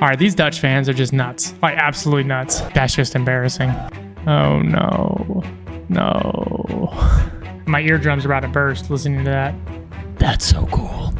All right, these Dutch fans are just nuts. Like, absolutely nuts. That's just embarrassing. Oh, no. No. My eardrums are about to burst listening to that. That's so cool.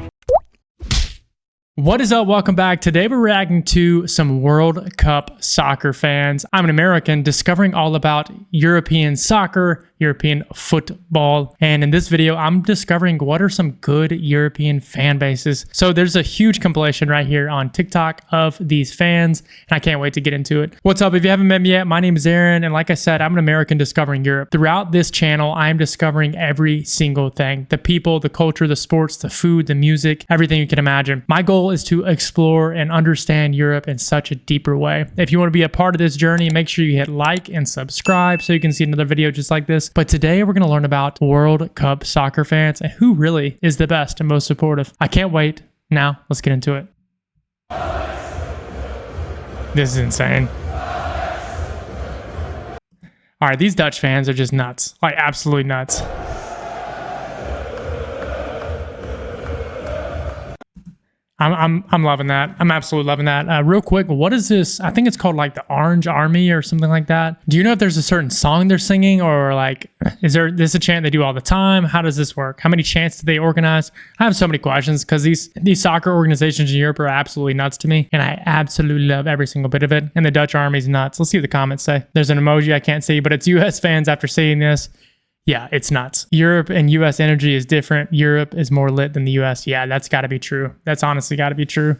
What is up? Welcome back. Today we're reacting to some World Cup soccer fans. I'm an American discovering all about European soccer, European football. And in this video, I'm discovering what are some good European fan bases. So there's a huge compilation right here on TikTok of these fans, and I can't wait to get into it. What's up? If you haven't met me yet, my name is Aaron. And like I said, I'm an American discovering Europe. Throughout this channel, I'm discovering every single thing. The people, the culture, the sports, the food, the music, everything you can imagine. My goal is to explore and understand Europe in such a deeper way. If you want to be a part of this journey, make sure you hit like and subscribe so you can see another video just like this. But today we're going to learn about World Cup soccer fans and who really is the best and most supportive. I can't wait. Now, let's get into it. This is insane. All right, these Dutch fans are just nuts. Like, absolutely nuts. I'm loving that. I'm absolutely loving that. Real quick, what is this? I think it's called like the Orange Army or something like that. Do you know if there's a certain song they're singing, or like, is this a chant they do all the time? How does this work? How many chants do they organize? I have so many questions because these soccer organizations in Europe are absolutely nuts to me, and I absolutely love every single bit of it. And the Dutch Army's nuts. Let's see what the comments say. There's an emoji I can't see, but it's US fans after seeing this. Yeah, it's nuts. Europe and US energy is different. Europe is more lit than the US. Yeah, that's got to be true. That's honestly got to be true.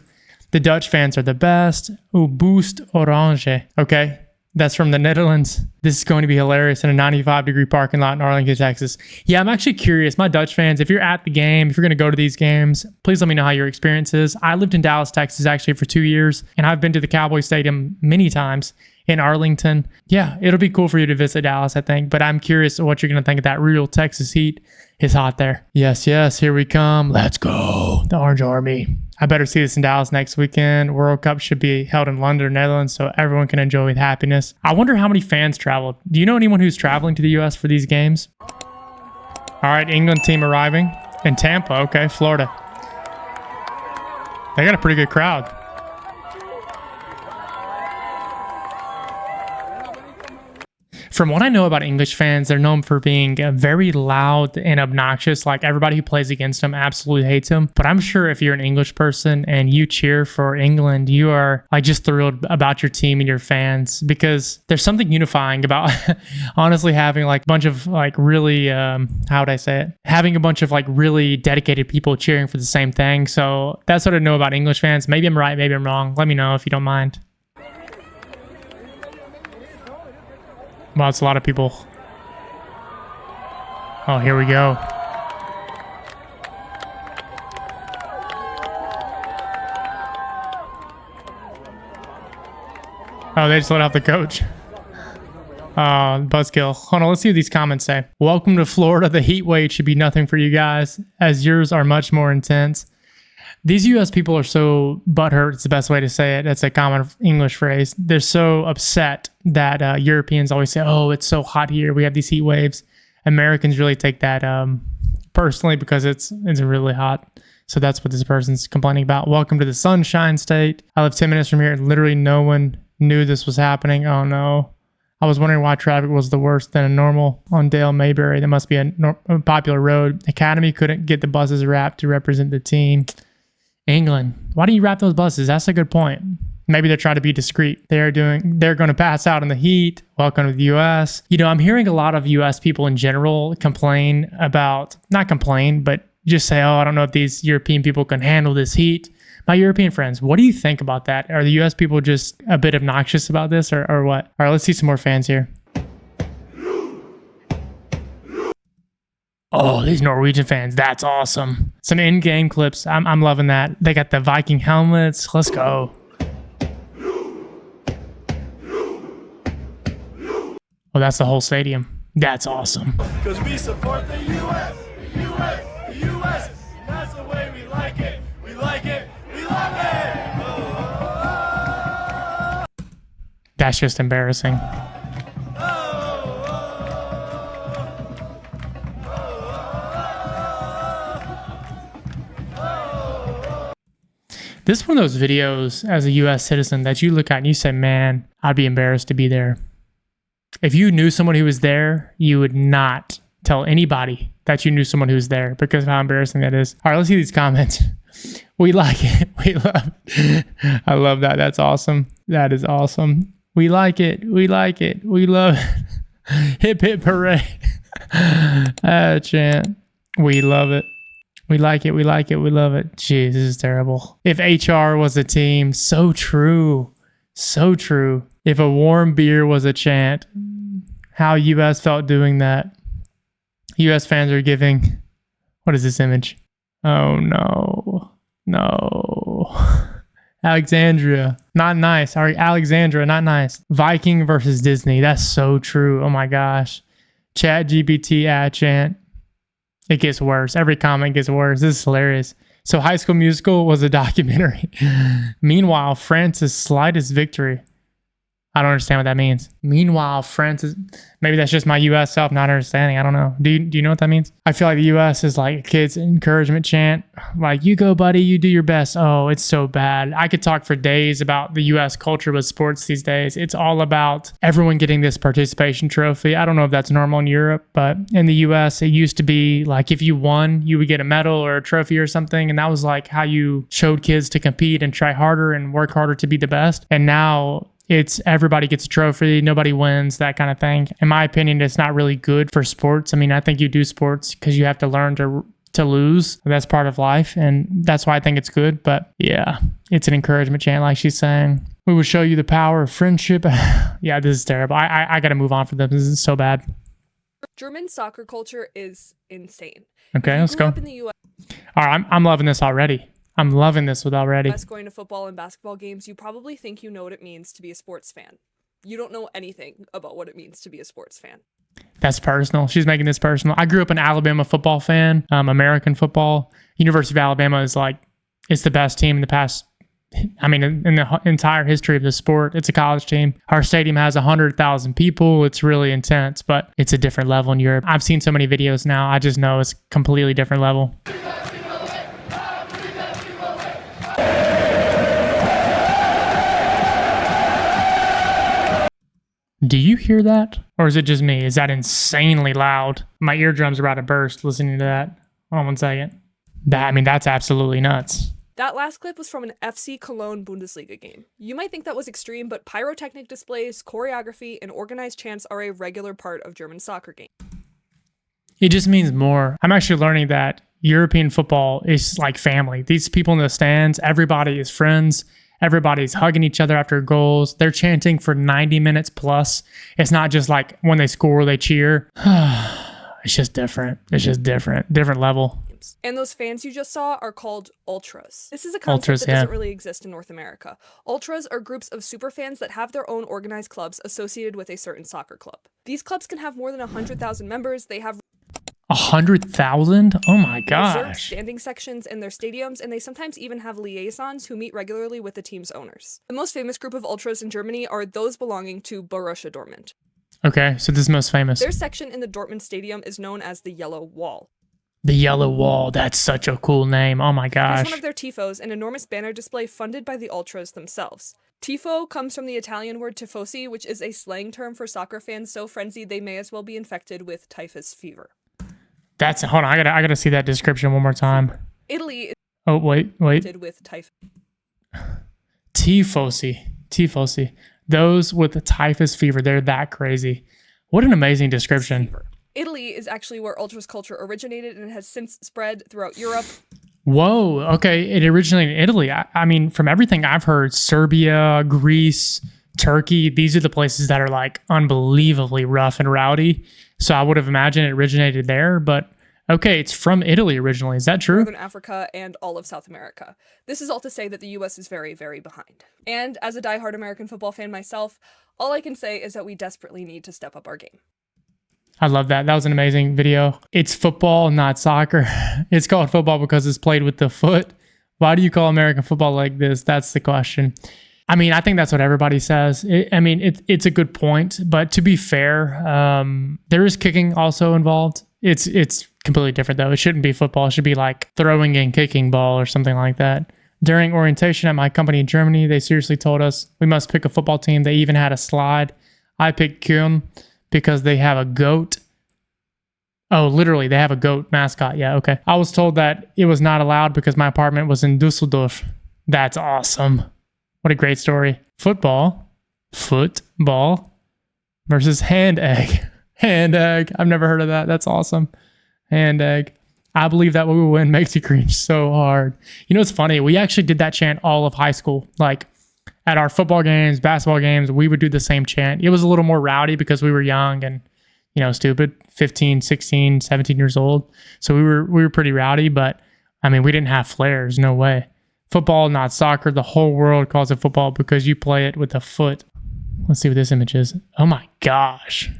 The Dutch fans are the best. Oh, boost orange. Okay, that's from the Netherlands. This is going to be hilarious in a 95-degree parking lot in Arlington, Texas. Yeah, I'm actually curious. My Dutch fans, if you're at the game, if you're going to go to these games, please let me know how your experience is. I lived in Dallas, Texas actually for 2 years, and I've been to the Cowboy Stadium many times in Arlington. Yeah, it'll be cool for you to visit Dallas, I think, but I'm curious what you're going to think of that. Real Texas heat is hot there. Yes, here we come. Let's go. The Orange Army. I better see this in Dallas next weekend. World Cup should be held in London or Netherlands so everyone can enjoy with happiness. I wonder how many fans traveled. Do you know anyone who's traveling to the US for these games? All right, England team arriving in Tampa. Okay, Florida. They got a pretty good crowd. From what I know about English fans, they're known for being very loud and obnoxious. Like, everybody who plays against them absolutely hates them. But I'm sure if you're an English person and you cheer for England, you are like just thrilled about your team and your fans, because there's something unifying about honestly having like a bunch of like really, how would I say it? Having a bunch of like really dedicated people cheering for the same thing. So that's what I know about English fans. Maybe I'm right, maybe I'm wrong. Let me know if you don't mind. Wow, it's a lot of people. Oh, here we go. Oh, they just let out the coach. Buzzkill. Hold on, let's see what these comments say. Welcome to Florida. The heat wave should be nothing for you guys, as yours are much more intense. These US people are so butthurt, it's the best way to say it. That's a common English phrase. They're so upset that Europeans always say, oh, it's so hot here. We have these heat waves. Americans really take that personally because it's really hot. So that's what this person's complaining about. Welcome to the Sunshine State. I live 10 minutes from here and literally no one knew this was happening. Oh no. I was wondering why traffic was the worst than a normal on Dale Mayberry. That must be a popular road. Academy couldn't get the buses wrapped to represent the team. England, why do you wrap those buses? That's a good point. Maybe they're trying to be discreet. They're going to pass out in the heat. Welcome to the US. You know, I'm hearing a lot of US people in general complain about, not complain, but just say, oh, I don't know if these European people can handle this heat. My European friends, what do you think about that? Are the US people just a bit obnoxious about this or what? All right, let's see some more fans here. Oh, these Norwegian fans, that's awesome. Some in-game clips. I'm loving that. They got the Viking helmets. Let's go. Oh, that's the whole stadium. That's awesome. Because we support the US. That's the way we like it. We like it. We love it. Oh. That's just embarrassing. This is one of those videos as a U.S. citizen that you look at and you say, man, I'd be embarrassed to be there. If you knew someone who was there, you would not tell anybody that you knew someone who was there because of how embarrassing that is. All right, let's see these comments. We like it. We love it. I love that. That's awesome. That is awesome. We like it. We like it. We love it. Hip, hip, hooray. Chant. We love it. We like it. We like it. We love it. Jeez, this is terrible. If HR was a team, so true. So true. If a warm beer was a chant, how US felt doing that. US fans are giving, what is this image? Oh no. No. Alexandria, not nice. Sorry, Alexandra, not nice. Viking versus Disney. That's so true. Oh my gosh. Chat GPT ad chant. It gets worse. Every comment gets worse. This is hilarious. So High School Musical was a documentary. Meanwhile, France's slightest victory. I don't understand what that means. Meanwhile, France's... Maybe that's just my U.S. self not understanding. I don't know. Do you know what that means? I feel like the U.S. is like a kid's encouragement chant. Like, you go, buddy. You do your best. Oh, it's so bad. I could talk for days about the U.S. culture with sports these days. It's all about everyone getting this participation trophy. I don't know if that's normal in Europe, but in the U.S., it used to be like if you won, you would get a medal or a trophy or something. And that was like how you showed kids to compete and try harder and work harder to be the best. And now... it's everybody gets a trophy, nobody wins, that kind of thing. In my opinion, it's not really good for sports. I mean, I think you do sports because you have to learn to lose. That's part of life, and that's why I think it's good. But yeah, it's an encouragement chant, like she's saying. We will show you the power of friendship. Yeah, this is terrible. I got to move on from this. This is so bad. German soccer culture is insane. Okay, let's go. Up in the US, All right, I'm loving this already. I'm loving this with already. Going to football and basketball games, you probably think you know what it means to be a sports fan. You don't know anything about what it means to be a sports fan. That's personal. She's making this personal. I grew up an Alabama football fan, American football. University of Alabama is like, it's the best team in the past, I mean, in the entire history of the sport. It's a college team. Our stadium has 100,000 people. It's really intense, but it's a different level in Europe. I've seen so many videos now. I just know it's a completely different level. Do you hear that? Or is it just me? Is that insanely loud? My eardrums are about to burst listening to that. Hold on one second. That's absolutely nuts. That last clip was from an FC Cologne Bundesliga game. You might think that was extreme, but pyrotechnic displays, choreography, and organized chants are a regular part of German soccer games. It just means more. I'm actually learning that European football is like family. These people in the stands, everybody is friends. Everybody's hugging each other after goals. They're chanting for 90 minutes plus. It's not just like when they score, they cheer. It's just different. It's just different. Different level. And those fans you just saw are called ultras. This is a concept that doesn't really exist in North America. Ultras are groups of superfans that have their own organized clubs associated with a certain soccer club. These clubs can have more than 100,000 members. They have 100,000? Oh my gosh. Standing sections in their stadiums, and they sometimes even have liaisons who meet regularly with the team's owners. The most famous group of ultras in Germany are those belonging to Borussia Dortmund. Okay, so this is most famous. Their section in the Dortmund Stadium is known as the Yellow Wall. The Yellow Wall, that's such a cool name. Oh my gosh. Here's one of their tifos, an enormous banner display funded by the ultras themselves. Tifo comes from the Italian word tifosi, which is a slang term for soccer fans so frenzied they may as well be infected with typhus fever. Hold on, I gotta see that description one more time. Italy is wait. with typhus. Tifosi. Those with the typhus fever, they're that crazy. What an amazing description. Italy is actually where ultras culture originated, and it has since spread throughout Europe. Whoa, okay, it originated in Italy. I mean, from everything I've heard, Serbia, Greece, Turkey, these are the places that are like unbelievably rough and rowdy. So I would have imagined it originated there, but okay, it's from Italy originally. Is that true? Northern Africa and all of South America. This is all to say that the US is very, very behind. And as a diehard American football fan myself, all I can say is that we desperately need to step up our game. I love that. That was an amazing video. It's football, not soccer. It's called football because it's played with the foot. Why do you call American football like this? That's the question. I mean, I think that's what everybody says. It's a good point, but to be fair, there is kicking also involved. It's completely different though. It shouldn't be football. It should be like throwing and kicking ball or something like that. During orientation at my company in Germany, they seriously told us we must pick a football team. They even had a slide. I picked Köln because they have a goat. Oh, literally, they have a goat mascot. Yeah, okay. I was told that it was not allowed because my apartment was in Dusseldorf. That's awesome. What a great story. Football versus hand egg. Hand egg. I've never heard of that. That's awesome. Hand egg. I believe that we will win. Makes you cringe so hard. You know, it's funny. We actually did that chant all of high school. Like at our football games, basketball games, we would do the same chant. It was a little more rowdy because we were young and, you know, stupid, 15, 16, 17 years old. So we were pretty rowdy, but I mean, we didn't have flares. No way. Football, not soccer. The whole world calls it football because you play it with a foot. Let's see what this image is. Oh my gosh.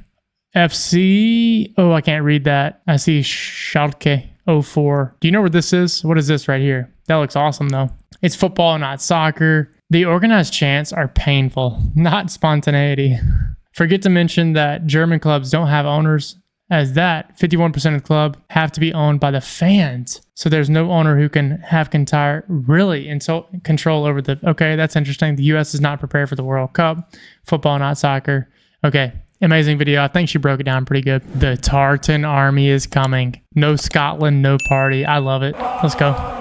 FC. Oh, I can't read that. I see Schalke 04. Do you know where this is? What is this right here? That looks awesome though. It's football, not soccer. The organized chants are painful, not spontaneity. Forget to mention that German clubs don't have owners, as that 51% of the club have to be owned by the fans. So there's no owner who can have control over the... Okay, that's interesting. The U.S. is not prepared for the World Cup. Football, not soccer. Okay, amazing video. I think she broke it down pretty good. The Tartan Army is coming. No Scotland, no party. I love it. Let's go.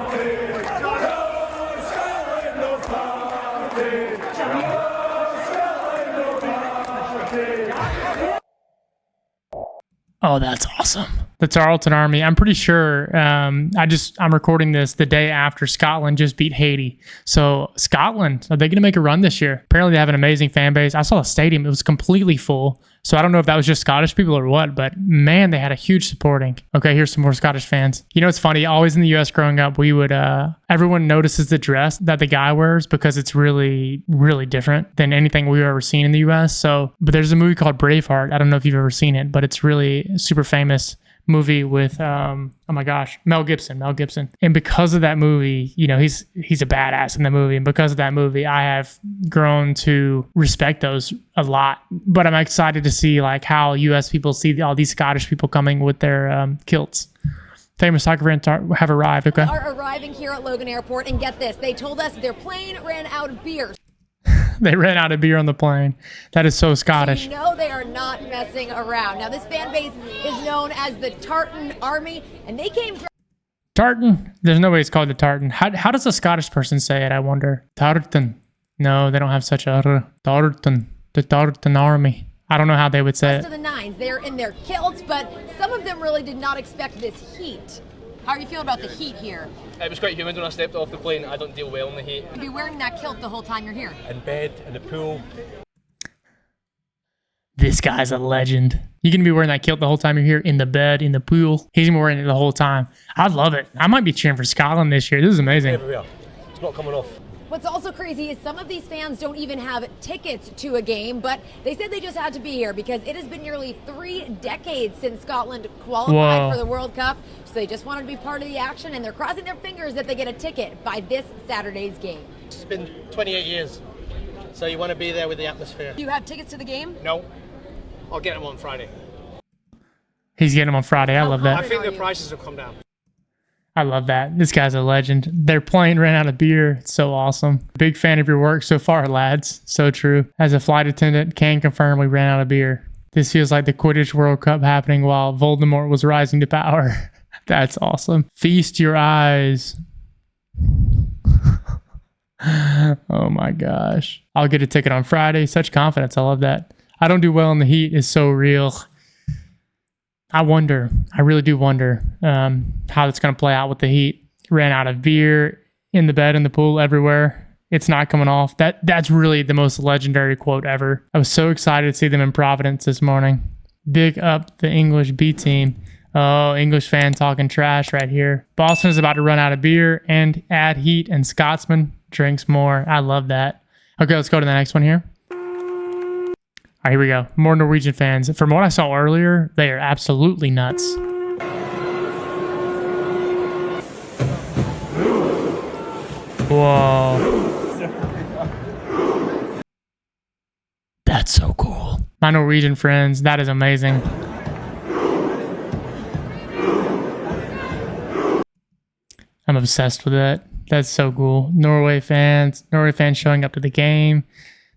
Oh, that's awesome. The Tartan Army. I'm pretty sure I'm recording this the day after Scotland just beat Haiti. So Scotland, are they going to make a run this year? Apparently they have an amazing fan base. I saw the stadium. It was completely full. So I don't know if that was just Scottish people or what, but man, they had a huge supporting. Okay, here's some more Scottish fans. You know, it's funny. Always in the US growing up, we would, everyone notices the dress that the guy wears because it's really, really different than anything we've ever seen in the US. So, but there's a movie called Braveheart. I don't know if you've ever seen it, but it's really super famous movie with oh my gosh, Mel Gibson. And because of that movie, you know, he's a badass in the movie, and because of that movie I have grown to respect those a lot. But I'm excited to see like how US people see all these Scottish people coming with their kilts. Famous soccer fans have arrived. Okay, are arriving here at Logan Airport, and get this, they told us their plane ran out of beer. They ran out of beer on the plane. That is so Scottish. So you know they are not messing around. Now, this fan base is known as the Tartan Army, and they came... Tartan? There's no way it's called the Tartan. How does a Scottish person say it, I wonder? Tartan. No, they don't have such a... Tartan. The Tartan Army. I don't know how they would say it. To the nines, they're in their kilts, but some of them really did not expect this heat. How are you feeling about the heat here? It was quite humid when I stepped off the plane. I don't deal well in the heat. You'll be wearing that kilt the whole time you're here. In bed, in the pool. This guy's a legend. You're going to be wearing that kilt the whole time you're here, in the bed, in the pool. He's going to be wearing it the whole time. I love it. I might be cheering for Scotland this year. This is amazing. Everywhere. It's not coming off. What's also crazy is some of these fans don't even have tickets to a game, but they said they just had to be here because it has been nearly 3 decades since Scotland qualified for the World Cup. So they just wanted to be part of the action, and they're crossing their fingers that they get a ticket by this Saturday's game. It's been 28 years, so you want to be there with the atmosphere. Do you have tickets to the game? No. I'll get them on Friday. He's getting them on Friday. I love that. I think the prices will come down. I love that. This guy's a legend. Their plane ran out of beer. It's so awesome. Big fan of your work so far, lads. So true. As a flight attendant, can confirm we ran out of beer. This feels like the Quidditch World Cup happening while Voldemort was rising to power. That's awesome. Feast your eyes. Oh my gosh. I'll get a ticket on Friday. Such confidence. I love that. I don't do well in the heat is so real. I really do wonder how it's going to play out with the heat. Ran out of beer, in the bed, in the pool, everywhere. It's not coming off. That's really the most legendary quote ever. I was so excited to see them in Providence this morning. Big up the English B team. Oh, English fan talking trash right here. Boston is about to run out of beer and add heat, and Scotsman drinks more. I love that. Okay, let's go to the next one here. All right, here we go. More Norwegian fans. From what I saw earlier, they are absolutely nuts. Whoa. That's so cool. My Norwegian friends, that is amazing. I'm obsessed with that. That's so cool. Norway fans showing up to the game.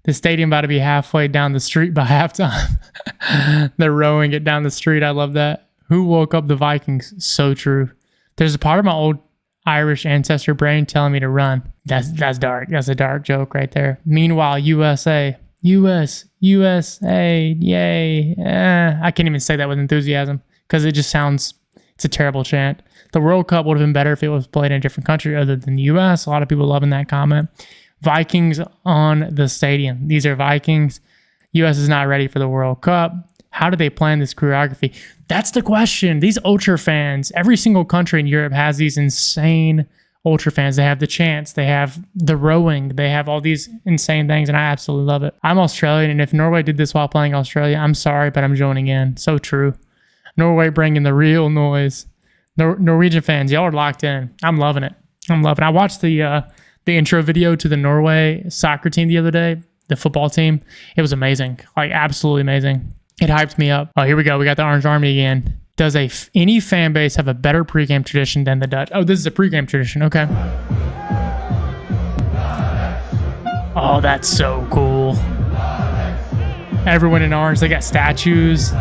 The stadium about to be halfway down the street by halftime. They're rowing it down the street. I love that. Who woke up the Vikings? So true. There's a part of my old Irish ancestor brain telling me to run. That's dark. That's a dark joke right there. Meanwhile, USA, yay. I can't even say that with enthusiasm because it just sounds, it's a terrible chant. The World Cup would have been better if it was played in a different country other than the US. A lot of people loving that comment. Vikings on the stadium. These are Vikings. US is not ready for the World Cup. How do they plan this choreography? That's the question. These ultra fans, every single country in Europe has these insane ultra fans. They have the chants, they have the rowing, they have all these insane things, and I absolutely love it. I'm Australian, and if Norway did this while playing Australia, I'm sorry, but I'm joining in. So true. Norway bringing the real noise. Norwegian fans, y'all are locked in. I'm loving it. I watched the intro video to the Norway soccer team the other day, the football team. It was amazing, like absolutely amazing. It hyped me up. Oh, here we go. We got the Orange Army again. Does any fan base have a better pregame tradition than the Dutch? Oh, this is a pregame tradition. Okay. Oh, that's so cool. Everyone in orange. They got statues.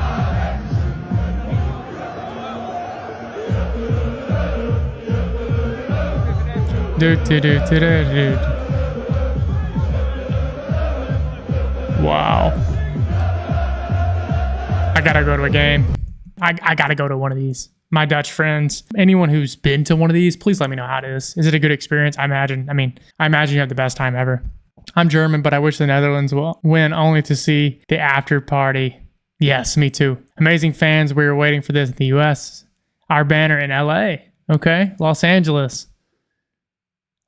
Wow. I gotta go to a game. I gotta go to one of these. My Dutch friends, anyone who's been to one of these, please let me know how it is. Is it a good experience? I imagine you have the best time ever. I'm German, but I wish the Netherlands will win only to see the after party. Yes, me too. Amazing fans. We were waiting for this in the US. Our banner in LA. Okay. Los Angeles.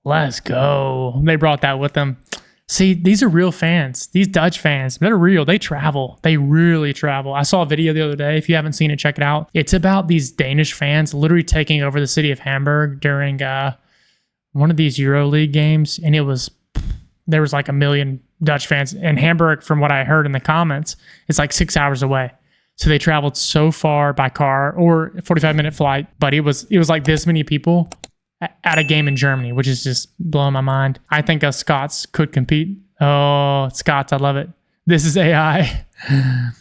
Let's go. They brought that with them. See, these are real fans. These Dutch fans, they're real. They travel. They really travel. I saw a video the other day. If you haven't seen it, check it out. It's about these Danish fans literally taking over the city of Hamburg during one of these EuroLeague games. And there was like 1 million Dutch fans. And Hamburg, from what I heard in the comments, it's like 6 hours away. So they traveled so far by car or a 45-minute flight. But it was like this many people at a game in Germany, which is just blowing my mind. I think us Scots could compete. Oh, Scots, I love it. This is AI.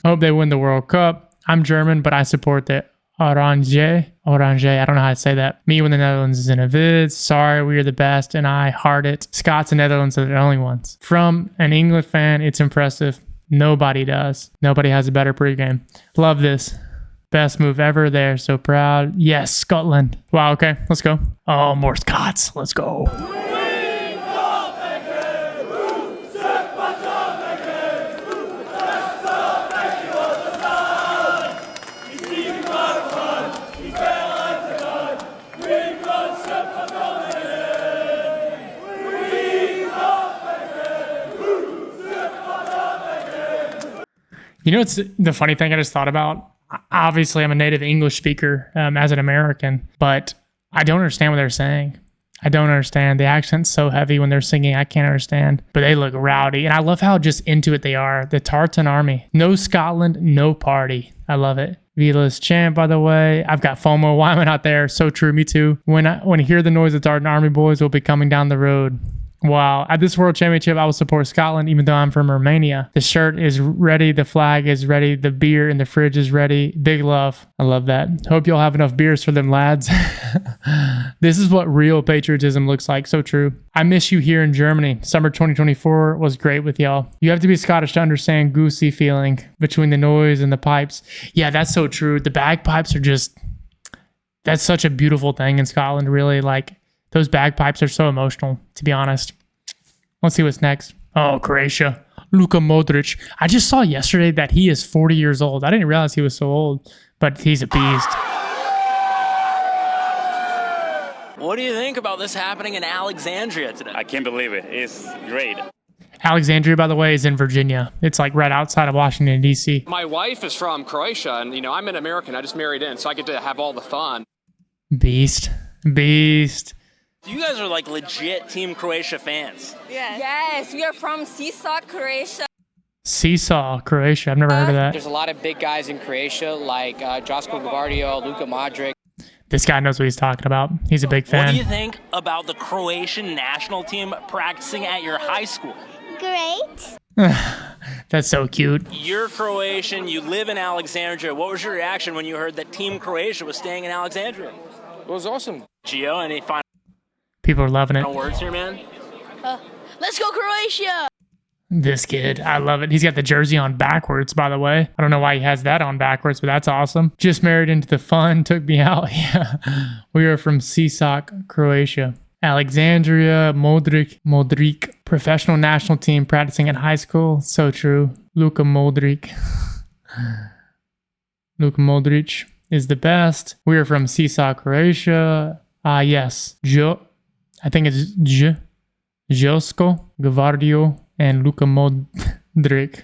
Hope they win the World Cup. I'm German, but I support the Orange. I don't know how to say that. Me when the Netherlands is in a vid. Sorry, we are the best, and I heart it. Scots and Netherlands are the only ones. From an England fan, it's impressive. Nobody does. Nobody has a better pregame. Love this. Best move ever there. So proud. Yes, Scotland. Wow, okay. Let's go. Oh, more Scots. Let's go. You know, it's the funny thing I just thought about. Obviously, I'm a native English speaker as an American, but I don't understand what they're saying. I don't understand. The accent's so heavy when they're singing. I can't understand, but they look rowdy. And I love how just into it they are. The Tartan Army. No Scotland, no party. I love it. Wildest chant, by the way. I've got FOMO. Why am I not there? So true. Me too. When I hear the noise, the Tartan Army boys will be coming down the road. Wow. At this World Championship, I will support Scotland, even though I'm from Romania. The shirt is ready. The flag is ready. The beer in the fridge is ready. Big love. I love that. Hope you'll have enough beers for them, lads. This is what real patriotism looks like. So true. I miss you here in Germany. Summer 2024 was great with y'all. You have to be Scottish to understand goosey feeling between the noise and the pipes. Yeah, that's so true. The bagpipes are just... That's such a beautiful thing in Scotland, really. Like... Those bagpipes are so emotional, to be honest. Let's see what's next. Oh, Croatia. Luka Modric. I just saw yesterday that he is 40 years old. I didn't realize he was so old, but he's a beast. What do you think about this happening in Alexandria today? I can't believe it. It's great. Alexandria, by the way, is in Virginia. It's like right outside of Washington, D.C. My wife is from Croatia, and, I'm an American. I just married in, so I get to have all the fun. Beast. You guys are like legit Team Croatia fans. Yes, we are from Seesaw, Croatia. Seesaw, Croatia. I've never heard of that. There's a lot of big guys in Croatia, like Josko Gvardio, Luka Modric. This guy knows what he's talking about. He's a big fan. What do you think about the Croatian national team practicing at your high school? Great. That's so cute. You're Croatian. You live in Alexandria. What was your reaction when you heard that Team Croatia was staying in Alexandria? It was awesome. Gio, any final People are loving it. words here, man? Let's go Croatia. This kid, I love it. He's got the jersey on backwards, by the way. I don't know why he has that on backwards, but that's awesome. Just married into the fun, took me out. Yeah. We are from Sisak, Croatia. Alexandria, Modric, professional national team practicing at high school. So true. Luka Modric. Luka Modric is the best. We are from Sisak, Croatia. Yes. I think it's Josko, Gavardio, and Luka Modric.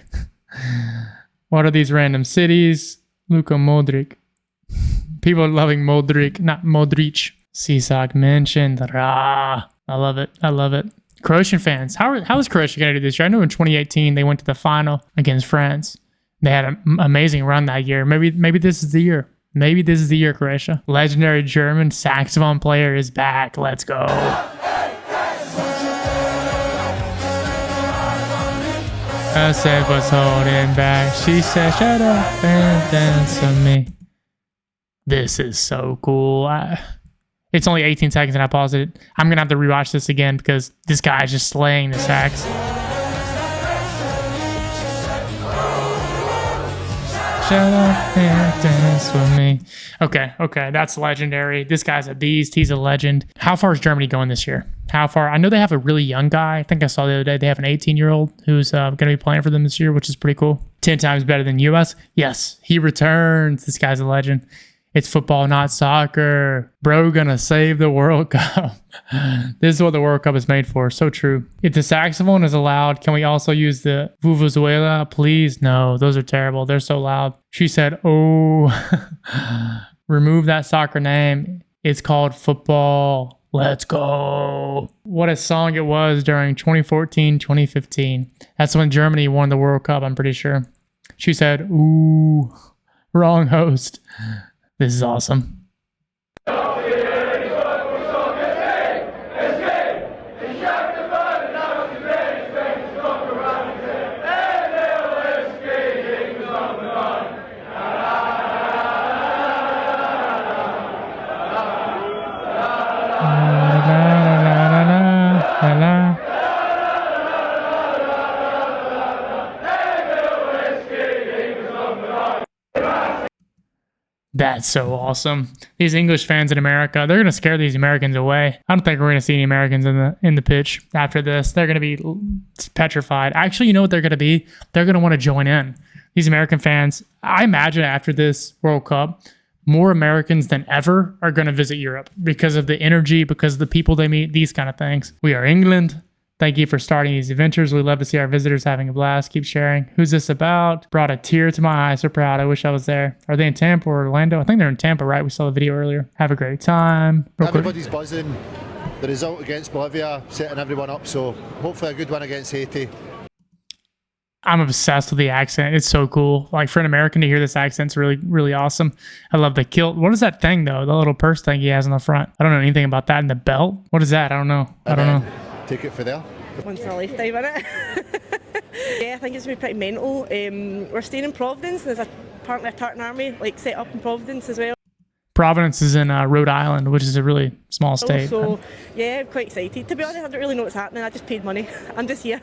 What are these random cities? Luka Modric. People are loving Modric, not Modric. Sisak mentioned. I love it. I love it. Croatian fans. How is Croatia going to do this year? I know in 2018 they went to the final against France. They had an amazing run that year. Maybe this is the year. Maybe this is the year, Croatia. Legendary German saxophone player is back. Let's go. I said was holding back. She said, shut up and dance with me. This is so cool. It's only 18 seconds and I paused it. I'm going to have to rewatch this again because this guy is just slaying the sax. Shut up and dance with me. Okay. That's legendary. This guy's a beast. He's a legend. How far is Germany going this year? How far? I know they have a really young guy. I think I saw the other day they have an 18-year-old who's going to be playing for them this year, which is pretty cool. 10 times better than US. Yes, he returns. This guy's a legend. It's football, not soccer. Bro, gonna save the World Cup. This is what the World Cup is made for. So true. If the saxophone is allowed, can we also use the vuvuzela, please? No, those are terrible. They're so loud. She said, oh, remove that soccer name. It's called football. Let's go. What a song it was during 2014, 2015. That's when Germany won the World Cup, I'm pretty sure. She said, ooh, wrong host. This is awesome. That's so awesome. These English fans in America, they're going to scare these Americans away. I don't think we're going to see any Americans in the pitch after this. They're going to be petrified. Actually, you know what they're going to be? They're going to want to join in. These American fans, I imagine after this World Cup, more Americans than ever are going to visit Europe because of the energy, because of the people they meet, these kind of things. We are England. Thank you for starting these adventures. We love to see our visitors having a blast. Keep sharing. Who's this about? Brought a tear to my eye. So proud. I wish I was there. Are they in Tampa or Orlando? I think they're in Tampa, right? We saw the video earlier. Have a great time. Everybody's buzzing. The result against Bolivia setting everyone up. So hopefully a good one against Haiti. I'm obsessed with the accent. It's so cool. Like for an American to hear this accent's really, really awesome. I love the kilt. What is that thing though? The little purse thing he has on the front. I don't know anything about that. And the belt? What is that? I don't know. Take it for there. Once in a lifetime, innit? Yeah, I think it's going to be pretty mental. We're staying in Providence. There's apparently a Tartan Army set up in Providence as well. Providence is in Rhode Island, which is a really small state. So, yeah, I'm quite excited. To be honest, I don't really know what's happening. I just paid money. I'm just here.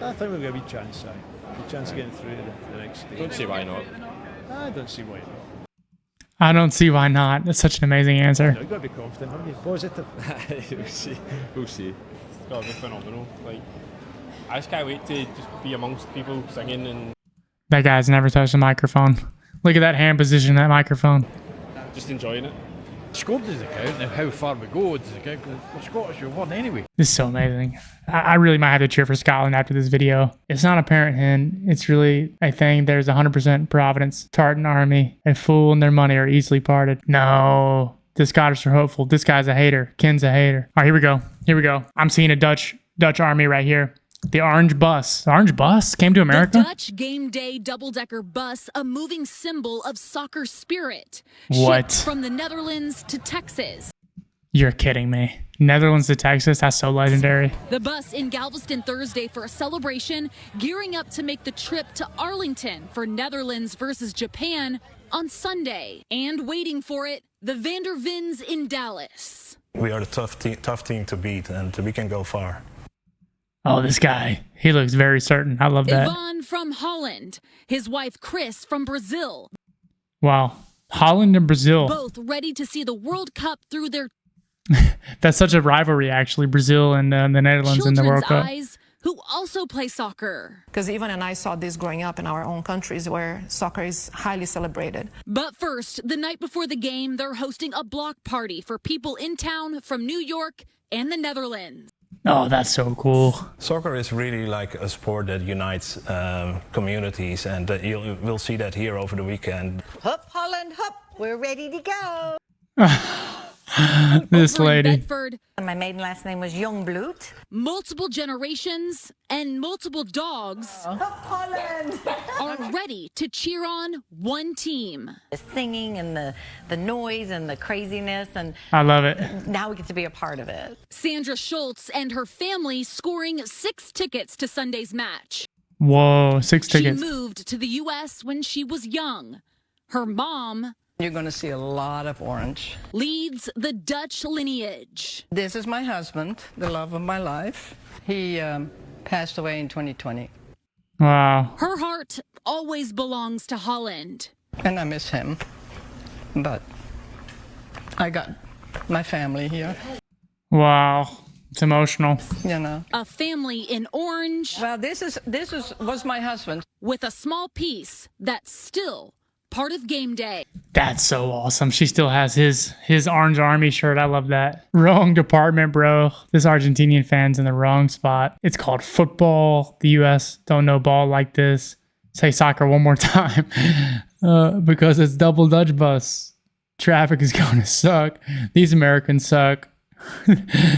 I think we've got a wee chance, a chance of getting through the next stage. Don't see why not. I don't see why not. I don't see why not. That's such an amazing answer. You've got to be confident, haven't you? Positive. We'll see. It's got to be phenomenal. Like, I just can't wait to just be amongst people singing and... That guy's never touched a microphone. Look at that hand position, that microphone. Just enjoying it. Score doesn't count. Now how far we go doesn't count. We're Scottish, we won anyway. This is so amazing. I really might have to cheer for Scotland after this video. It's not a parent hen. It's really a thing. There's 100% Providence. Tartan Army. A fool and their money are easily parted. No. The Scottish are hopeful. This guy's a hater. Ken's a hater. All right, here we go. I'm seeing a Dutch army right here. The orange bus. The orange bus came to America? The Dutch game day double-decker bus, a moving symbol of soccer spirit. What? Shipped from the Netherlands to Texas. You're kidding me. Netherlands to Texas? That's so legendary. The bus in Galveston Thursday for a celebration, gearing up to make the trip to Arlington for Netherlands versus Japan on Sunday. And waiting for it, the Vander Vins in Dallas. We are the tough team to beat, and we can go far. Oh, this guy. He looks very certain. I love that. Ivan from Holland. His wife Chris from Brazil. Wow. Holland and Brazil. Both ready to see the World Cup through their That's such a rivalry, actually. Brazil and the Netherlands in the World Cup. Eyes, who also play soccer. Because Ivan and I saw this growing up in our own countries where soccer is highly celebrated. But first, the night before the game, they're hosting a block party for people in town from New York and the Netherlands. Oh, that's so cool. Soccer is really like a sport that unites communities, and we'll see that here over the weekend. Hup, Holland, hup, we're ready to go. This lady. Bedford, my maiden last name was Youngblood. Multiple generations and multiple dogs are ready to cheer on one team. The singing and the noise and the craziness, and I love it. Now we get to be a part of it. Sandra Schultz and her family scoring 6 tickets to Sunday's match. Whoa, 6 tickets. She moved to the U.S. when she was young. Her mom... You're going to see a lot of orange. Leads the Dutch lineage. This is my husband, the love of my life. He passed away in 2020. Wow. Her heart always belongs to Holland. And I miss him. But I got my family here. Wow. It's emotional. You know. A family in orange. Well, this was my husband. With a small piece that's still part of game day. That's so awesome. She still has his Orange Army shirt. I love that. Wrong department, bro. This Argentinian fan's in the wrong spot. It's called football. The U.S. don't know ball like this. Say soccer one more time. Because it's double Dutch bus. Traffic is going to suck. These Americans suck.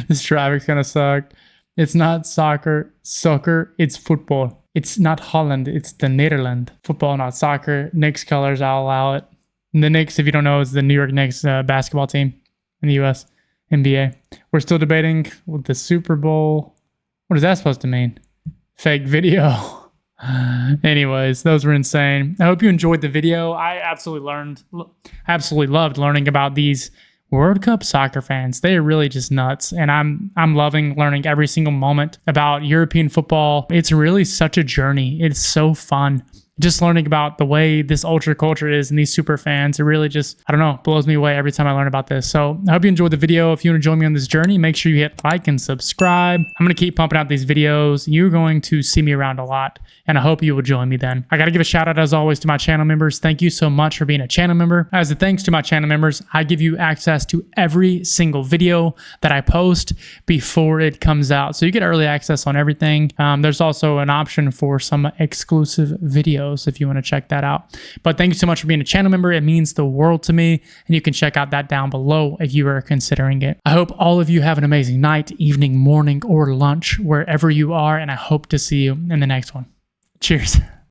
This traffic's going to suck. It's not soccer, it's football. It's not Holland, it's the Netherlands. Football, not soccer. Knicks colors, I'll allow it. And the Knicks, if you don't know, is the New York Knicks basketball team in the U.S. NBA. We're still debating with the Super Bowl. What is that supposed to mean? Fake video. Anyways, those were insane. I hope you enjoyed the video. I absolutely loved learning about these World Cup soccer fans. They are really just nuts. And I'm loving learning every single moment about European football. It's really such a journey. It's so fun. Just learning about the way this ultra culture is and these super fans, it really just, I don't know, blows me away every time I learn about this. So I hope you enjoyed the video. If you want to join me on this journey, make sure you hit like and subscribe. I'm going to keep pumping out these videos. You're going to see me around a lot, and I hope you will join me then. I got to give a shout out as always to my channel members. Thank you so much for being a channel member. As a thanks to my channel members, I give you access to every single video that I post before it comes out. So you get early access on everything. There's also an option for some exclusive videos if you want to check that out. But thank you so much for being a channel member. It means the world to me, and you can check out that down below if you are considering it. I hope all of you have an amazing night, evening, morning, or lunch, wherever you are, and I hope to see you in the next one. Cheers.